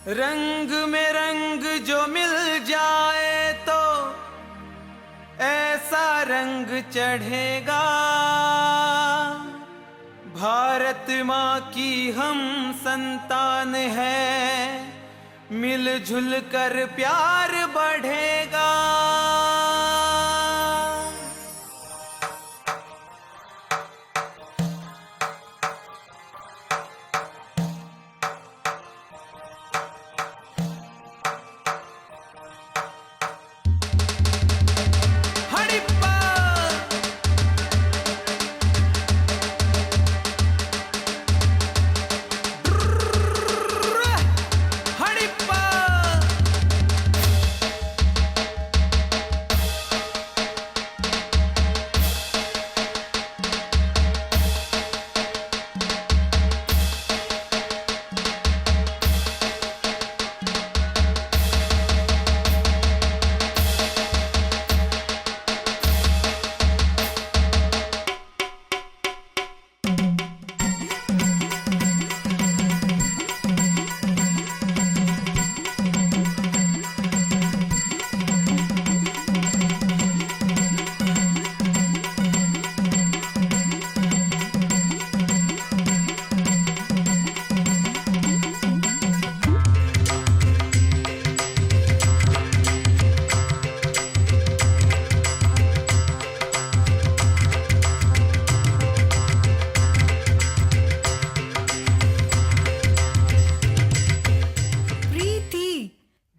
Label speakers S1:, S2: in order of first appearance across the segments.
S1: रंग में रंग जो मिल जाए तो ऐसा रंग चढ़ेगा। भारत माँ की हम संतान है, मिलजुल कर प्यार बढ़ेगा।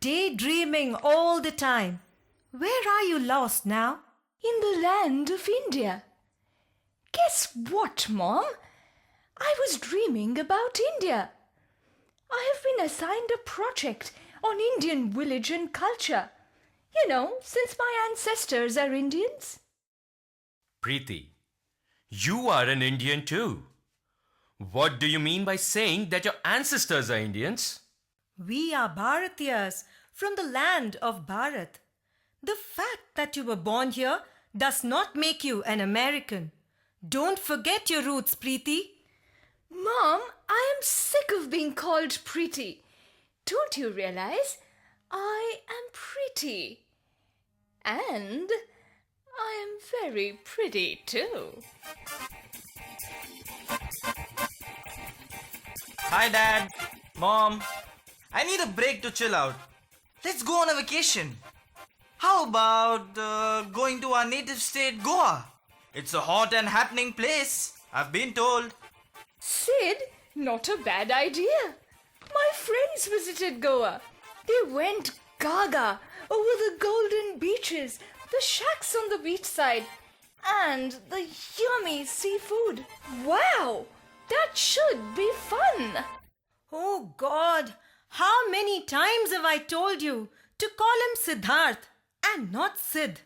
S2: Daydreaming all the time. Where are you lost now?
S3: In the land of India. Guess what, Mom? I was dreaming about India. I have been assigned a project on Indian village and culture. You know, since my ancestors are Indians.
S4: Preeti, you are an Indian too. What do you mean by saying that your ancestors are Indians?
S2: We are Bharatiyas from the land of Bharat. The fact that you were born here does not make you an American. Don't forget your roots, Preeti.
S3: Mom, I am sick of being called Preeti. Don't you realize? I am pretty. And I am very pretty too.
S5: Hi, Dad. Mom. I need a break to chill out. Let's go on a vacation. How about going to our native state, Goa? It's a hot and happening place, I've been told.
S3: Sid, not a bad idea. My friends visited Goa. They went gaga over the golden beaches, the shacks on the beachside, and the yummy seafood. Wow, that should be fun.
S2: Oh God, how many times have I told you to call him Siddharth and not Sid?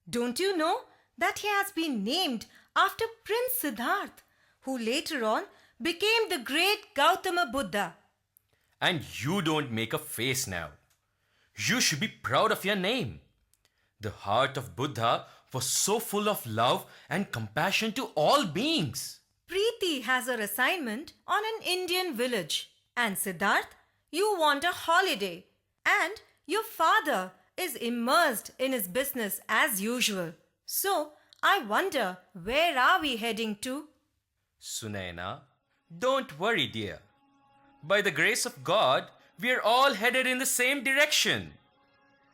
S2: Don't you know that he has been named after Prince Siddharth, who later on became the great Gautama Buddha?
S4: And you don't make a face now. You should be proud of your name. The heart of Buddha was so full of love and compassion to all beings.
S2: Preeti has her assignment on an Indian village. And Siddharth, you want a holiday. And your father is immersed in his business as usual. So, I wonder, where are we heading to?
S4: Sunaina, don't worry, dear. By the grace of God, we're all headed in the same direction.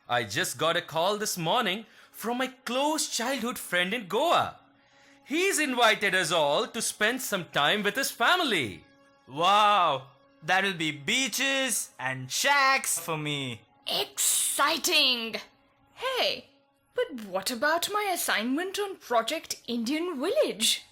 S4: I just got a call this morning from my close childhood friend in Goa. He's invited us all to spend some time with his family.
S5: Wow, that'll be beaches and shacks for me.
S3: Exciting! Hey, but what about my assignment on Project Indian Village?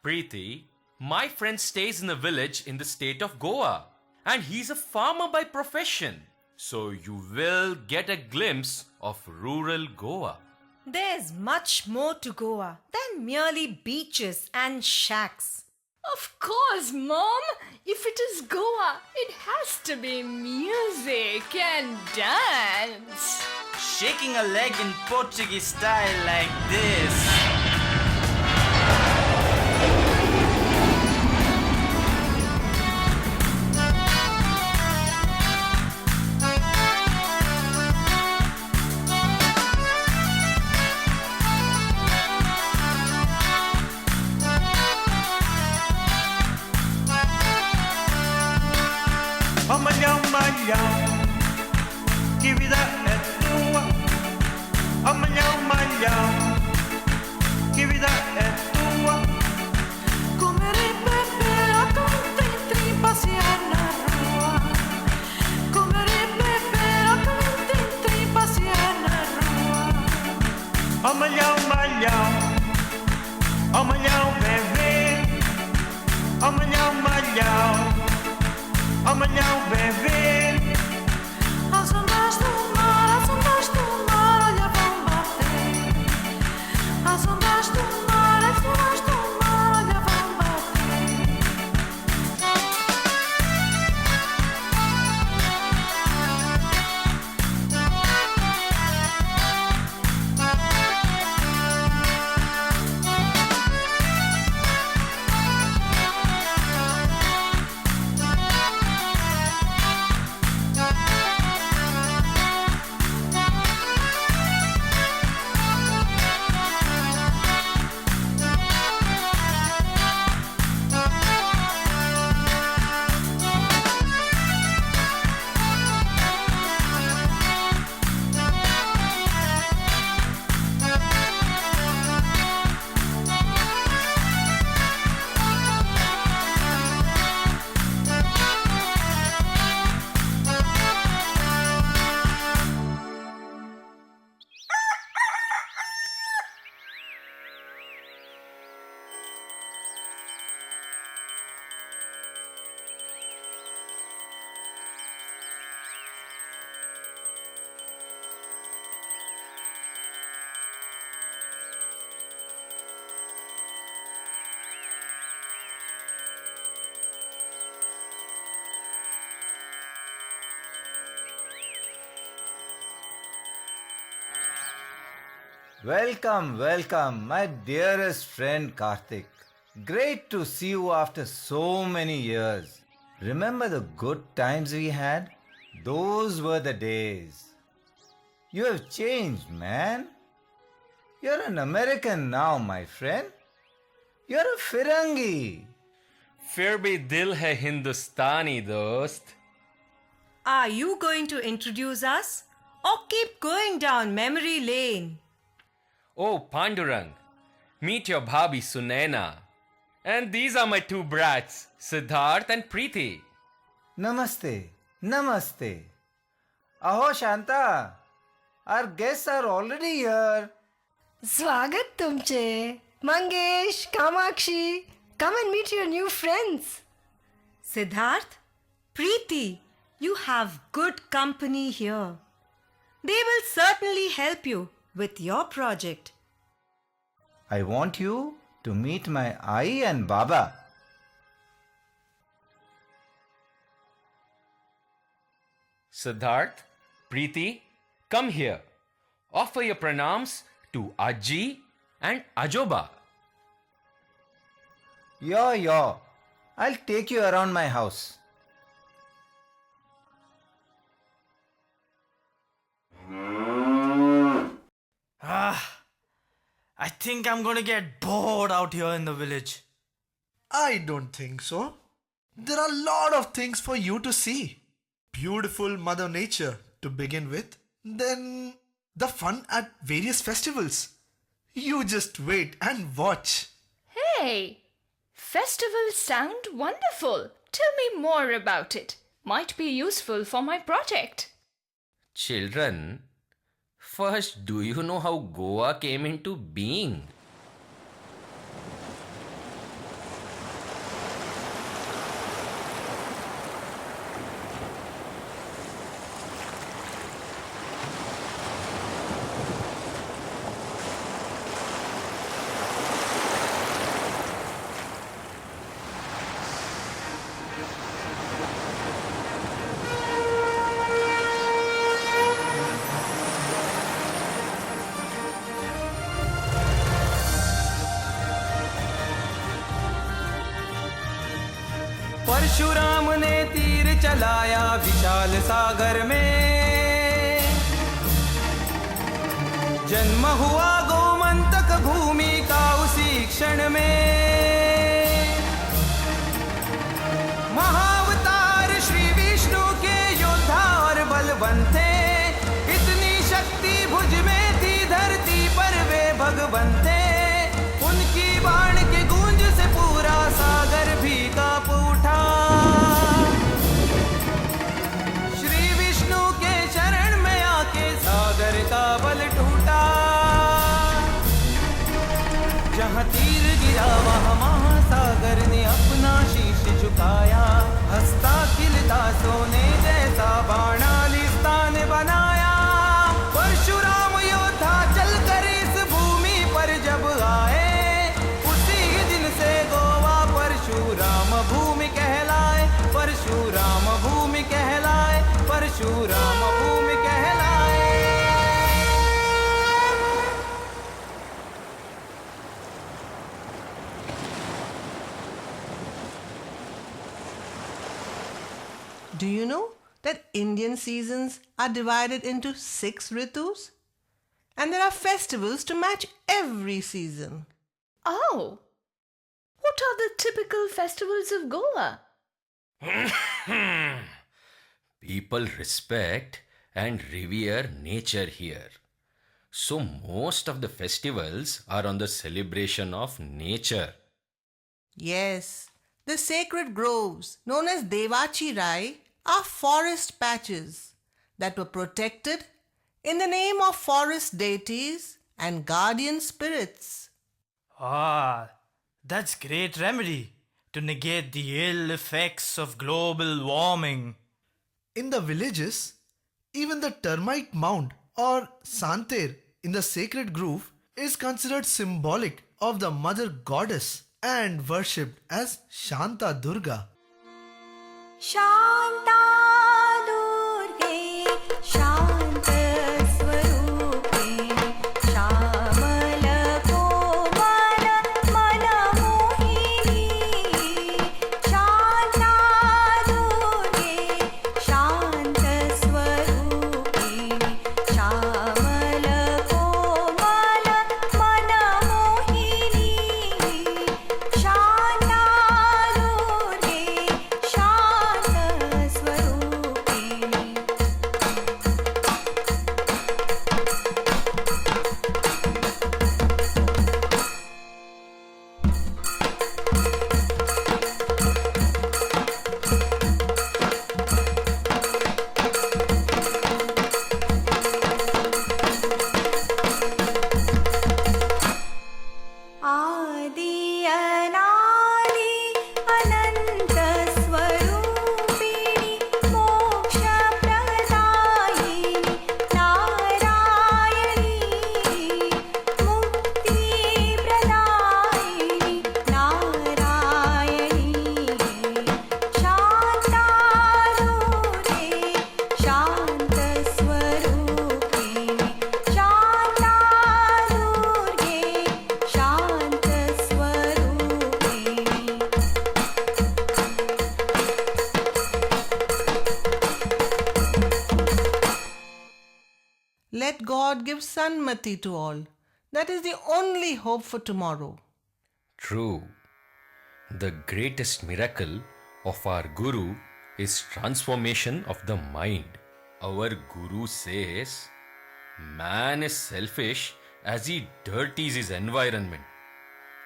S4: Preeti, my friend stays in a village in the state of Goa, and he's a farmer by profession. So you will get a glimpse of rural Goa.
S2: There's much more to Goa than merely beaches and shacks.
S3: Of course, Mom. If it is Goa, it has to be music and dance.
S5: Shaking a leg in Portuguese style like this.
S1: Amalhão, malhão, que vida é tua? Amalhão, malhão, que vida é tua?
S6: Comer e beber, contente, passear na rua. Comer e beber, contente, passear na rua.
S1: Amalhão, malhão, amalhão, bebê. Amalhão, malhão, amalhão, bebê.
S6: As ondas do mar, olha, vão bater. As ondas do mar, olha, vão bater.
S7: Welcome, welcome, my dearest friend Karthik. Great to see you after so many years. Remember the good times we had? Those were the days. You have changed, man. You're an American now, my friend. You're a Firangi.
S4: फिर भी दिल है हिंदुस्तानी दोस्त.
S2: Are you going to introduce us or keep going down memory lane?
S4: Oh, Pandurang, meet your bhabhi Sunaina. And these are my two brats, Siddharth and Preeti.
S7: Namaste, namaste. Aho Shanta, our guests are already here.
S8: स्वागत तुमचे Mangesh Kamakshi come and meet your new friends.
S2: Siddharth, Preeti, you have good company here. They will certainly help you with your project.
S7: I want you to meet my Ai and Baba.
S4: Siddharth, Preeti, come here. Offer your pranams to Aji and Ajoba.
S7: Yo, I'll take you around my house.
S5: I think I'm gonna get bored out here in the village.
S9: I don't think so. There are a lot of things for you to see. Beautiful Mother Nature to begin with, then the fun at various festivals. You just wait and watch.
S3: Hey, festivals sound wonderful. Tell me more about it. Might be useful for my project.
S4: Children, first, do you know how Goa came into being?
S1: Parshuram ने तीर चलाया विशाल सागर में, जन्म हुआ गोमंतक भूमि का उसी क्षण में। महाअवतार श्री विष्णु बलवान थे, इतनी शक्ति भुज में थी धरती पर वे भगवन थे। उनकी बाण के गूंज से पूरा सागर भी कांप उठा। श्री विष्णु के शरण में आके सागर का बल टूटा। जहाँ तीर गिरा वहाँ महासागर ने अपना शीश झुकाया। हंसता खिलता सोने जैसा बाणालिस्तान बनाया। परशुराम योद्धा चलकर इस भूमि पर जब आए, उसी दिन से गोवा परशुराम भूमि कहलाए। परशुराम भूमि कहलाए। परशुराम भूमि कहलाए।
S10: Do you know that Indian seasons are divided into 6 ritus? And there are festivals to match every season.
S3: Oh, what are the typical festivals of Goa?
S4: People respect and revere nature here. So most of the festivals are on the celebration of nature.
S10: Yes, the sacred groves known as Devachirai are forest patches that were protected in the name of forest deities and guardian spirits.
S5: Ah, that's great remedy to negate the ill effects of global warming.
S9: In the villages, even the termite mound or santer in the sacred grove is considered symbolic of the mother goddess and worshipped as Shanta Durga.
S6: शान्ता दुर्गे शान्त स्वरूपे श्यामल कोमल मनमोहिनी। शान्ता दुर्गे शान्त स्वरूपे श्यामल कोमल मनमोहिनी। शान्ता दुर्गे शान्त स्वरूपे। आदि अनादि अनंत स्वरूपिणी मोक्ष प्रदायिनी नारायणी। मुक्ति प्रदायिनी नारायणी। शान्ता दुर्गे शान्त स्वरूपिणी। शान्ता दुर्गे शान्त स्वरूपिणी।
S10: Let God give Sanmati to all. That is the only hope for tomorrow.
S4: True. The greatest miracle of our Guru is transformation of the mind. Our Guru says, man is selfish as he dirties his environment.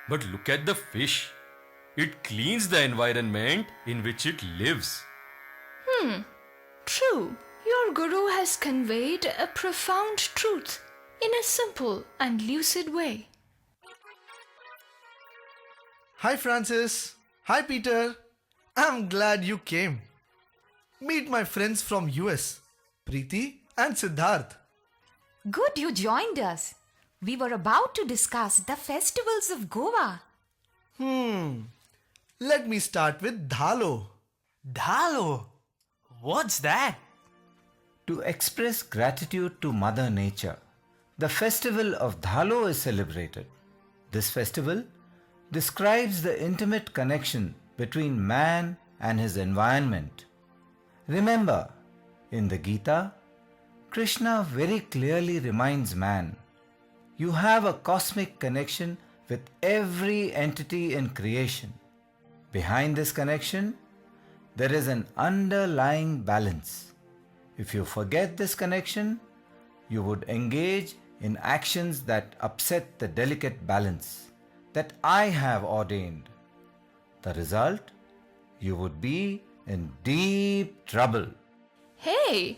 S4: But look at the fish. It cleans the environment in which it lives.
S3: True, your Guru has conveyed a profound truth in a simple and lucid way.
S9: Hi Francis. Hi Peter. I'm glad you came. Meet my friends from US, Preeti and Siddharth.
S11: Good you joined us. We were about to discuss the festivals of Goa.
S9: Let me start with Dhalo.
S5: Dhalo? What's that?
S7: To express gratitude to Mother Nature, the festival of Dhalo is celebrated. This festival describes the intimate connection between man and his environment. Remember, in the Gita, Krishna very clearly reminds man, you have a cosmic connection with every entity in creation. Behind this connection, there is an underlying balance. If you forget this connection, you would engage in actions that upset the delicate balance that I have ordained. The result? You would be in deep trouble.
S3: Hey,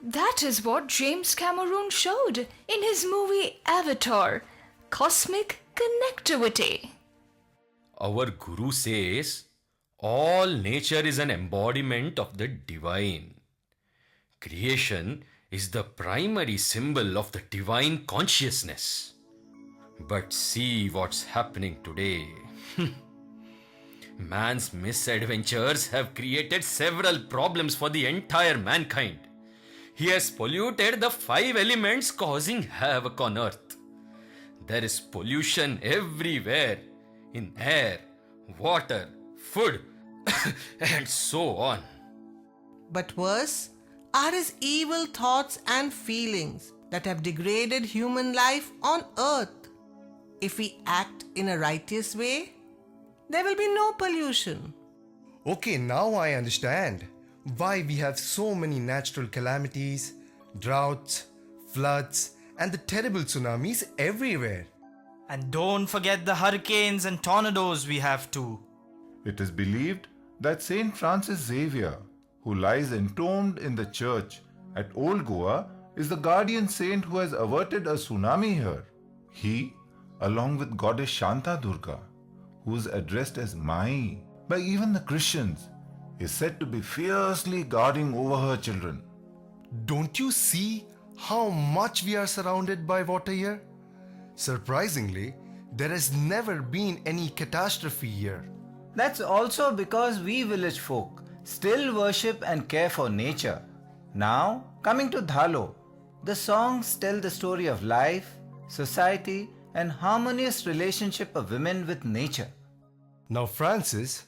S3: that is what James Cameron showed in his movie Avatar, Cosmic Connectivity.
S4: Our Guru says all nature is an embodiment of the divine. Creation is the primary symbol of the divine consciousness. But see what's happening today. Man's misadventures have created several problems for the entire mankind. He has polluted the 5 elements, causing havoc on earth. There is pollution everywhere, in air, water, food, and so on.
S10: But worse are his evil thoughts and feelings that have degraded human life on earth. If we act in a righteous way, there will be no pollution.
S12: Okay, now I understand why we have so many natural calamities, droughts, floods, and the terrible tsunamis everywhere.
S5: And don't forget the hurricanes and tornadoes we have too.
S13: It is believed that Saint Francis Xavier, who lies entombed in the church at Old Goa, is the guardian saint who has averted a tsunami here. He, along with goddess Shanta Durga, who is addressed as Mai by even the Christians, is said to be fiercely guarding over her children.
S12: Don't you see how much we are surrounded by water here? Surprisingly, there has never been any catastrophe here.
S7: That's also because we village folk still worship and care for nature. Now, coming to Dhalo, the songs tell the story of life, society, and harmonious relationship of women with nature.
S12: Now, Francis,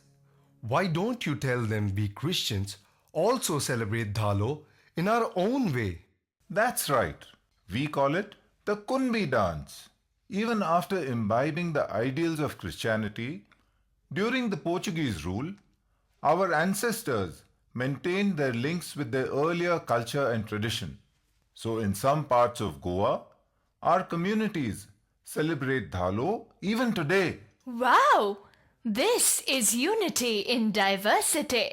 S12: why don't you tell them we Christians also celebrate Dhalo in our own way?
S13: That's right. We call it the Kunbi dance. Even after imbibing the ideals of Christianity, during the Portuguese rule, our ancestors maintained their links with their earlier culture and tradition. So in some parts of Goa, our communities celebrate Dhalo even today.
S3: Wow! This is unity in diversity.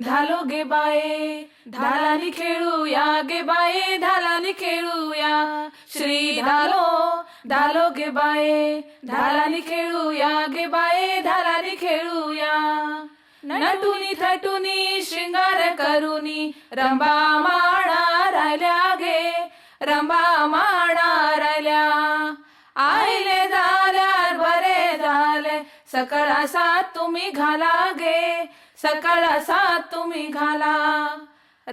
S14: Dhalo गे बाये धालानी खेळूया गे बाये धालानी खेळूया श्री धालो गे बाये धालानी खेळूया गे बाये धालानी खेळूया नटुनी थटुनी श्रृंगार करुनी रंबा माणा राहिल्या गे रंबा माणा राहिल्या आईले झाल्यार बरे झाले सकाळा सात तुम्ही घाला गे सकाळा सात तुम्ही घाला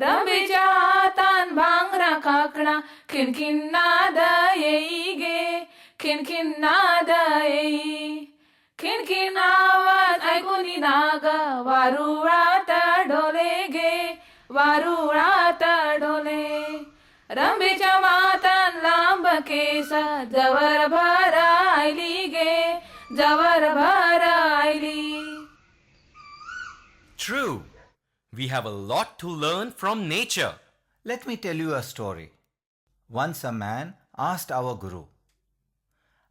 S14: रंबीच्या हातान भांगरा काकणा खिणखिण नाद येई गे खिणखिण नाद येई खिणखिण आवाज ऐकूनी नाग वारुळात ढोले गे वारुळात ढोले रंबीच्या मातान लांब केस जवर भर आयली गे जवर भर oily.
S4: True. We have a lot to learn from nature.
S7: Let me tell you a story. Once a man asked our Guru,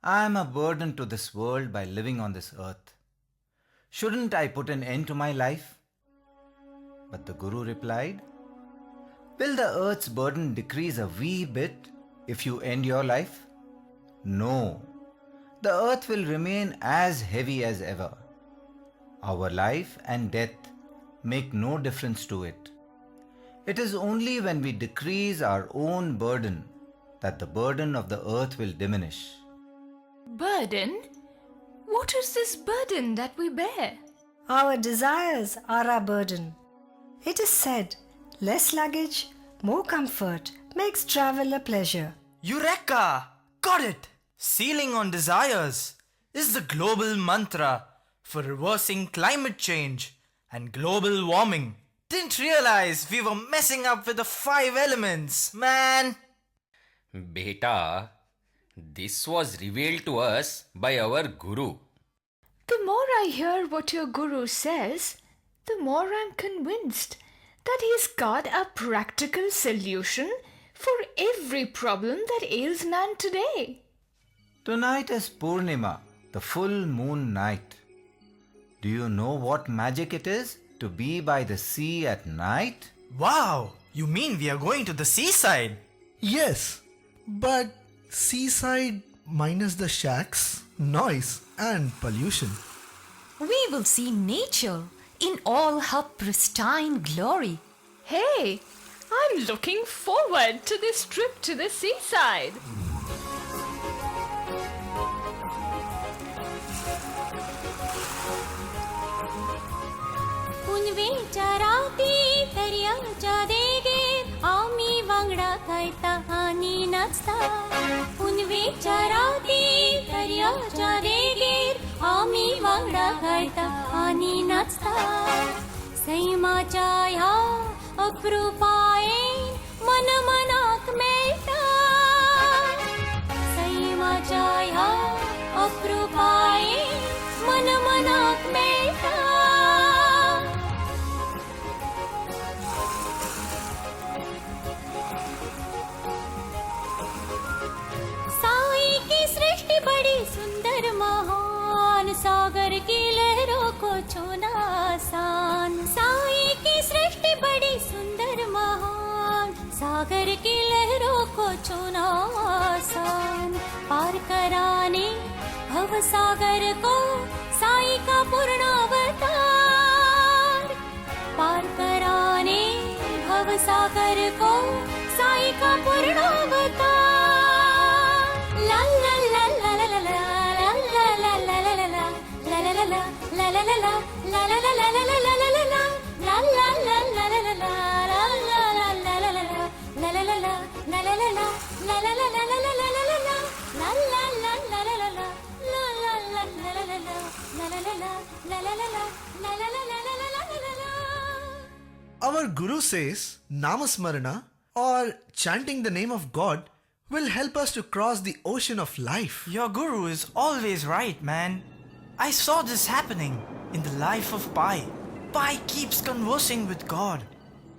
S7: I am a burden to this world by living on this earth. Shouldn't I put an end to my life? But the Guru replied, will the earth's burden decrease a wee bit if you end your life? No, the earth will remain as heavy as ever. Our life and death make no difference to it. It is only when we decrease our own burden that the burden of the earth will diminish.
S3: Burden? What is this burden that we bear?
S8: Our desires are our burden. It is said, less luggage, more comfort makes travel a pleasure.
S5: Eureka! Got it! Sealing on desires is the global mantra for reversing climate change and global warming. Didn't realize we were messing up with the 5 elements, man!
S4: Beta, this was revealed to us by our Guru.
S3: The more I hear what your Guru says, the more I'm convinced that he's got a practical solution for every problem that ails man today.
S7: Tonight is Purnima, the full moon night. Do you know what magic it is to be by the sea at night?
S5: Wow! You mean we are going to the seaside?
S9: Yes, but seaside minus the shacks, noise and pollution.
S11: We will see nature in all her pristine glory.
S3: Hey, I'm looking forward to this trip to the seaside.
S6: विचाराती दर्याच्या देगे आम्ही वांगडा खायता आणि नाचता विचाराती दर्याच्या देगे आम्ही वांगडा खायता आणि नाचता सैमाच्या ह्या अप्रूपाये मन मनाक मेळटा सैमाच्या ह्या अप्रूपाये मन मनाक मेळटा बड़ी सुंदर महान सागर की लहरों को छूना आसान साई की सृष्टि बड़ी सुंदर महान सागर की लहरों को छूना आसान पार कराने भव सागर को साई का पूर्ण अवतार पार कराने भव सागर को साई का पूर्ण अवतार ला ला ला ला ला ला ला ला ला ला ला ला ला ला ला ला ला ला
S9: Our Guru says Namasmarana or chanting the name of God will help us to cross the ocean of life.
S5: Your Guru is always right, man. I saw this happening in the life of Pai. Pai keeps conversing with God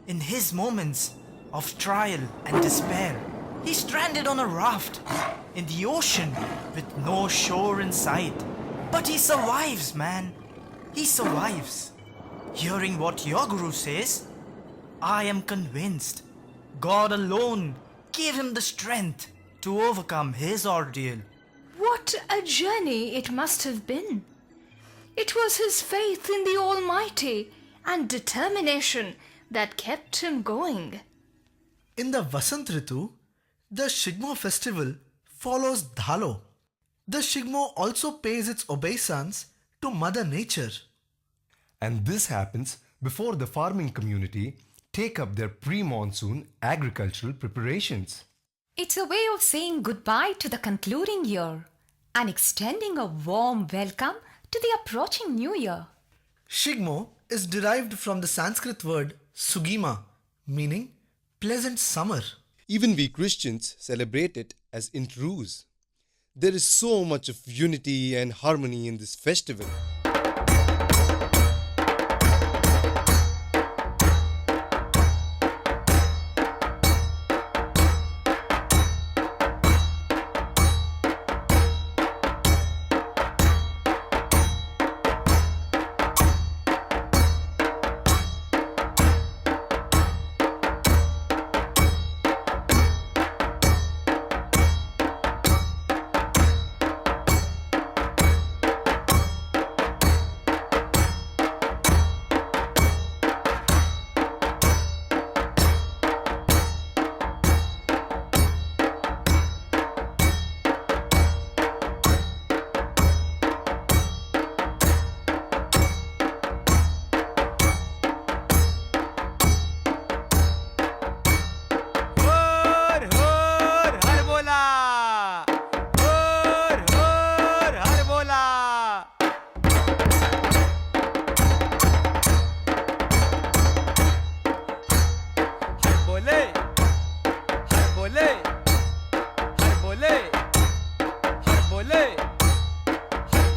S5: in his moments of trial and despair. He's stranded on a raft in the ocean with no shore in sight. But he survives, man. He survives. Hearing what your Guru says, I am convinced God alone gave him the strength to overcome his ordeal.
S3: What a journey it must have been. It was his faith in the Almighty and determination that kept him going.
S9: In the Vasant Ritu, the Shigmo festival follows Dhalo. The Shigmo also pays its obeisance to Mother Nature.
S12: And this happens before the farming community take up their pre-monsoon agricultural preparations.
S11: It's a way of saying goodbye to the concluding year and extending a warm welcome to the approaching new year.
S9: Shigmo is derived from the Sanskrit word Sugima, meaning pleasant summer.
S12: Even we Christians celebrate it as Intrus. There is so much of unity and harmony in this festival.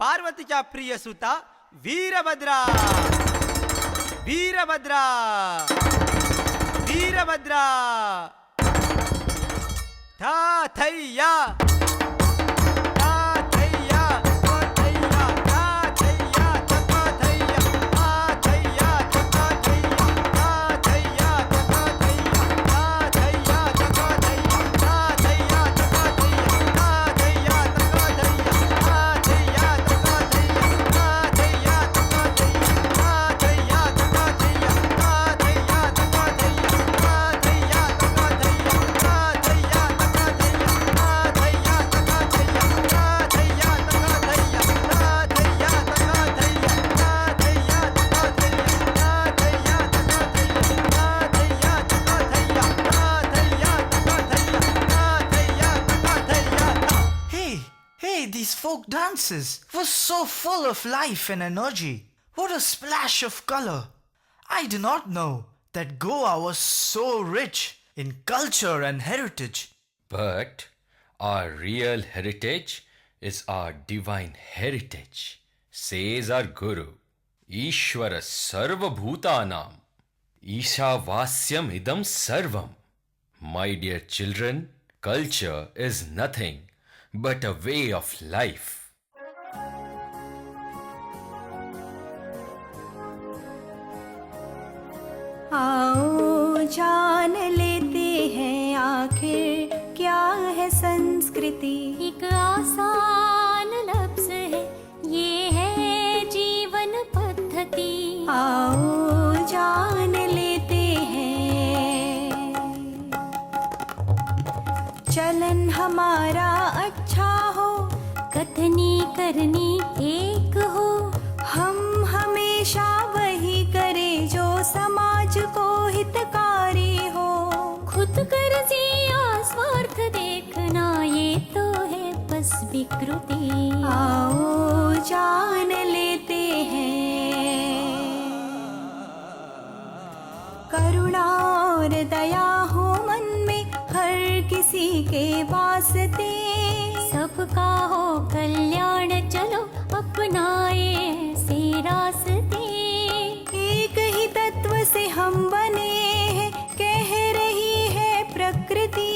S1: पार्वतीच्या प्रिय सुता Veerabhadra Veerabhadra Veerabhadra थाथैया
S5: These folk dances were so full of life and energy. What a splash of color. I did not know that Goa was so rich in culture and heritage.
S4: But our real heritage is our divine heritage, says our Guru. Ishvara sarva bhutanam, Ishavasyam idam sarvam. My dear children, culture is nothing but a way of life.
S6: आओ जान लेते हैं आखिर क्या है संस्कृति। एक आसान लफ्ज है ये है जीवन पद्धति। आओ जान लेते हैं चलन हमारा अच्छा हो, कथनी करनी एक हो, हम हमेशा वही करें जो समाज को हितकारी हो। खुद गर्जी या स्वार्थ देखना ये तो है बस विकृति। आओ जान लेते हैं करुणा और दया हो मन में हर किसी के वास्ते। सबका हो कल्याण चलो अपनाए ऐसे रास्ते। एक ही तत्व से हम बने हैं कह रही है प्रकृति।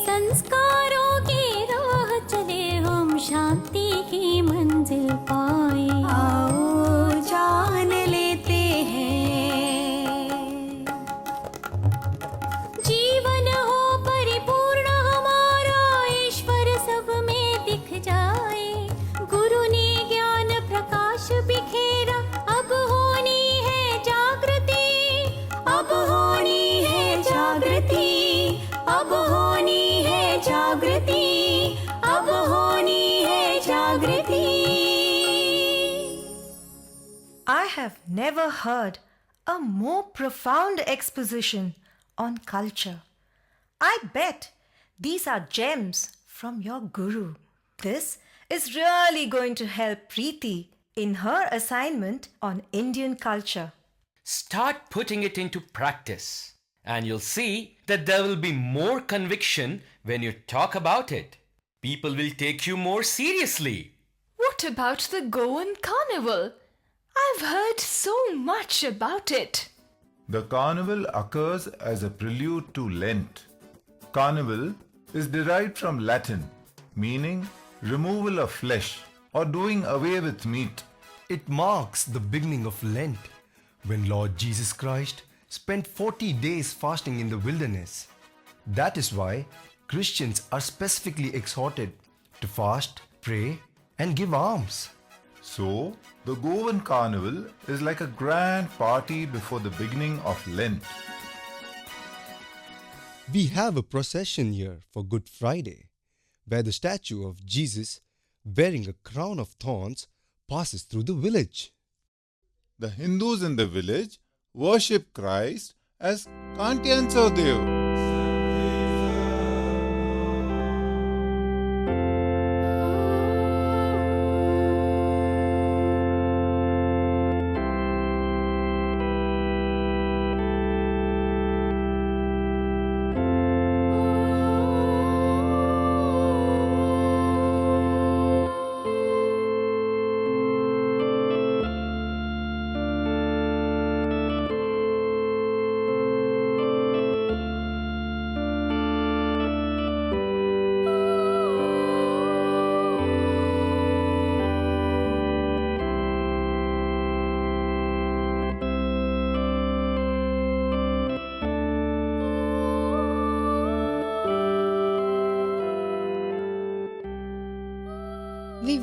S6: संस्कारों की राह चले हम शांति की मंजिल पाए। आओ जान लेते हैं जीवन हो परिपूर्ण हमारा ईश्वर सब में दिख जाए। गुरु ने ज्ञान प्रकाश बिखेरा अब होनी है जागृति। अब होनी है जागृति। अब होनी है जागृति। अब होनी है जागृति।
S2: I have never heard a more profound exposition on culture. I bet these are gems from your Guru. This is really going to help Preeti in her assignment on Indian culture.
S4: Start putting it into practice, and you'll see that there will be more conviction when you talk about it. People will take you more seriously.
S3: What about the Goan carnival? I've heard so much about it.
S13: The carnival occurs as a prelude to Lent. Carnival is derived from Latin, meaning removal of flesh or doing away with meat.
S12: It marks the beginning of Lent, when Lord Jesus Christ spent 40 days fasting in the wilderness. That is why Christians are specifically exhorted to fast, pray, and give alms.
S13: So, the Goan Carnival is like a grand party before the beginning of Lent.
S12: We have a procession here for Good Friday, where the statue of Jesus wearing a crown of thorns passes through the village.
S13: The Hindus in the village worship Christ as Kantyanso Dev.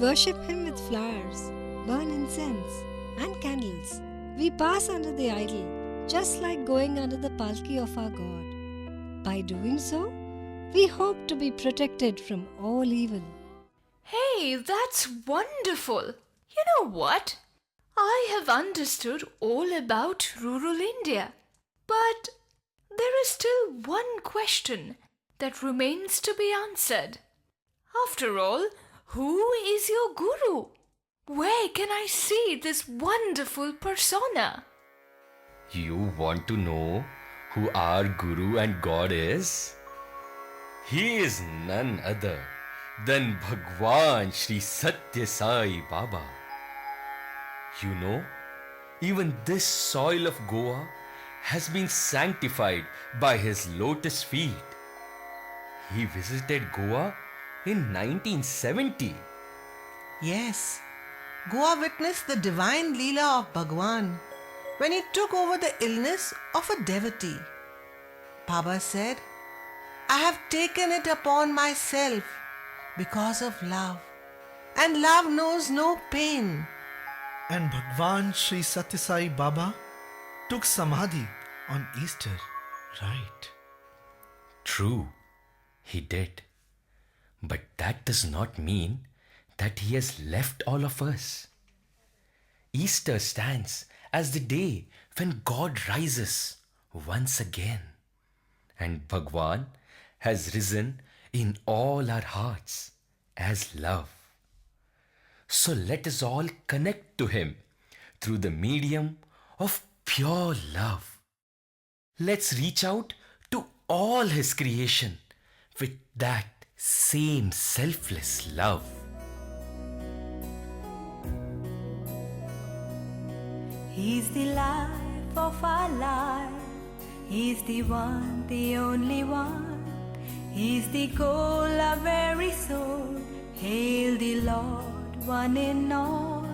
S8: worship Him with flowers, burn incense and candles. We pass under the idol, just like going under the palki of our God. By doing so, we hope to be protected from all evil.
S3: Hey, that's wonderful. You know what? I have understood all about rural India. But there is still one question that remains to be answered. After all, who is your guru? Where can I see this wonderful persona?
S4: You want to know who our Guru and God is? He is none other than Bhagwan Shri Satya Sai Baba. You know, even this soil of Goa has been sanctified by his lotus feet. He visited Goa in 1970.
S10: Yes, Goa witnessed the divine Leela of Bhagwan when he took over the illness of a devotee. Baba said, I have taken it upon myself because of love, and love knows no pain.
S9: And Bhagwan Sri Satya Sai Baba took Samadhi on Easter, right?
S4: True, he did. But that does not mean that he has left all of us. Easter stands as the day when God rises once again. And Bhagwan has risen in all our hearts as love. So let us all connect to him through the medium of pure love. Let's reach out to all his creation with that same selfless love.
S6: He's the life of our life. He's the one, the only one. He's the goal, our very soul. Hail the Lord, one in all.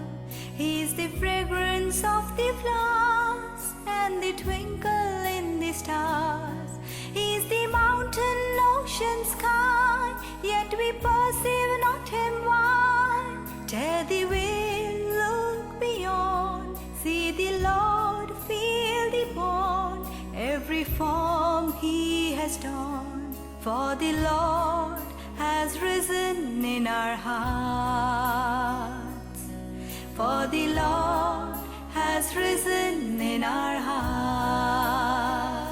S6: He's the fragrance of the flowers and the twinkle in the stars. He's the mountain, ocean, sky, yet we perceive not him. Why? Tear the veil, look beyond. See the Lord, feel the bond. Every form he has done. For the Lord has risen in our hearts. For the Lord has risen in our hearts.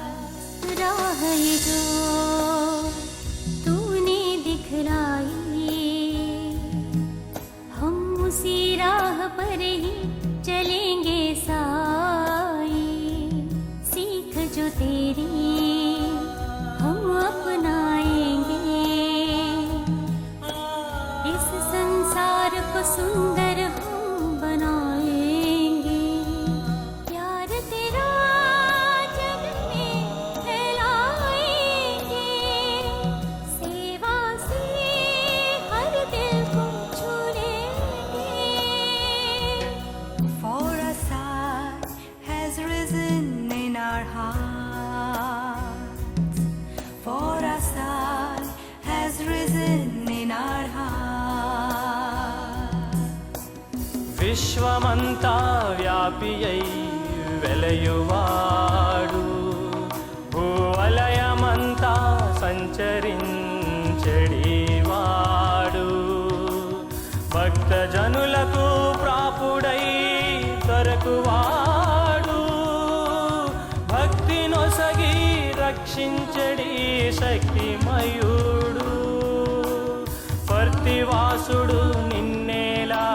S15: राह ये जो तूने दिखलाई, हम उसी राह पर ही चलेंगे साई। सीख जो तेरी हम अपनाएंगे, इस संसार को सुंदर हम बनाएंगे। प्यार तेरा जग में फैलाएंगे, सेवा से हर दिल को छू लेंगे।
S6: For our sun has risen in our hearts. For our sun has risen in our hearts.
S1: విశ్వమంతా వ్యాపియై వెలయువాడు, భూవలయమంతా సంచరించెడివాడు. భక్తజనులకు ప్రాపుడై దొరకువాడు, భక్తి నొసగి రక్షించెడి శక్తిమయుడు. పర్తివాసుడు నిన్నేలా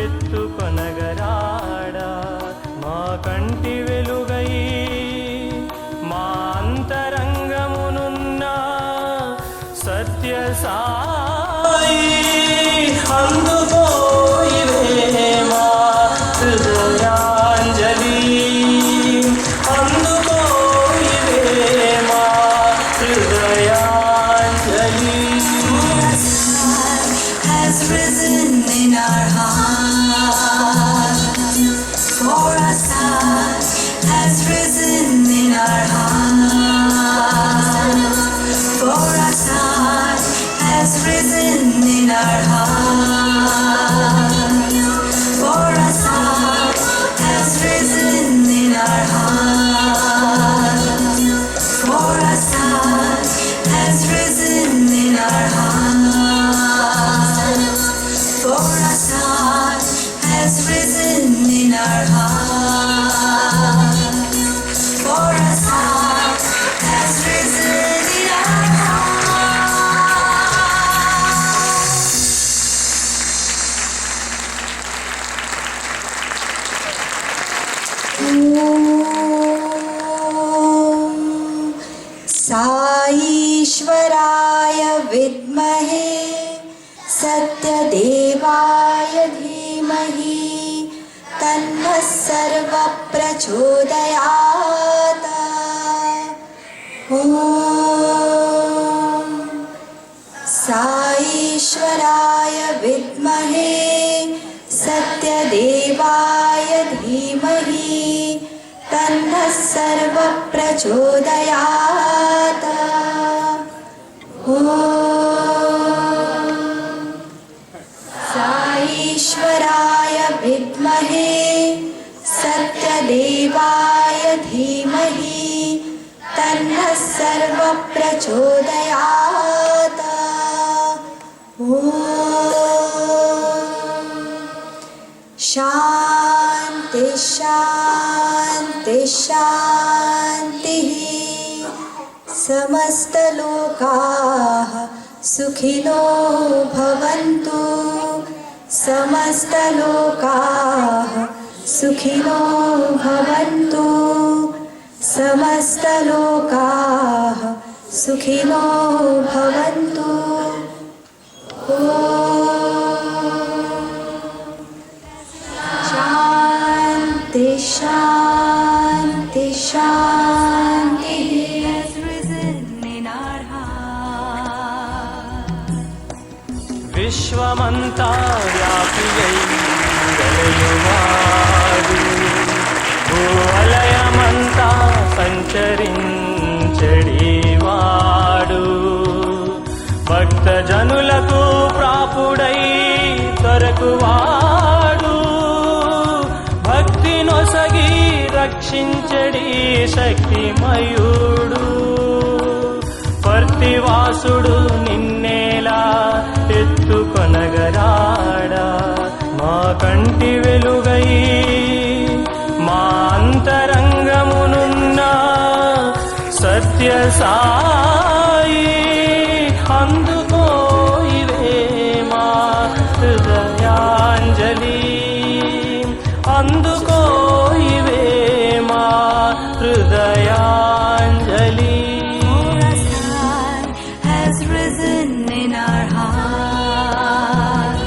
S1: ఎత్తుకొనగరాడా, మా కంటి వెలుగై మా అంతరంగమునున్న సత్య సాయి. అందుకో ఇవే మా హృదయాంజలి, అందుకో ఇవే మా హృదయాంజలి.
S6: Has risen in our hearts. For our sun has risen in our hearts. For our sun has risen in our hearts. heart. For a star has risen in our साईश्वराय विद्महे सत्यदेवाय धीमहि तन्नः सर्वः प्रचोदयात्। ॐ साईश्वराय विद्महे सत्यदेवाय धीमहि तन्नः सर्वः प्रचोदयात्। ॐ साईश्वराय विद्महे सत्यदेवाय धीमहि तन्नः सर्वः प्रचोदयात्। ॐ शान्ति शान्ति शान्तिः। समस्तलोकाः सुखिनो भवन्तु। समस्तलोकाः सुखिनो भवन्तु। समस्तलोकाः सुखिनो भवन्तु। शान्ति शान्ति शान्तिः has risen in our heart.
S1: విశ్వమంతా వ్యాపియైవాడు భూవలయమంతా సంచరించడివాడు భక్తజనులకు ప్రాపుడై దొరకువాడు భక్తి నొసగి రక్షించడి శక్తిమయుడు పర్తివాసుడు నిన్నేలా ఎత్తుకొనగరాడా మా కంటి వెలుగై మా అంతరంగమునున్న సత్య సాయి అందుకో ఇవే మా హృదయాంజలి అందుకో ఇవే మా హృదయాంజలి
S6: Has risen in our heart.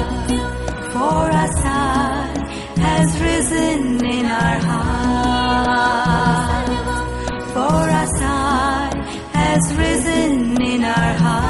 S6: For our sun has risen in our heart. For our sun has risen in our heart.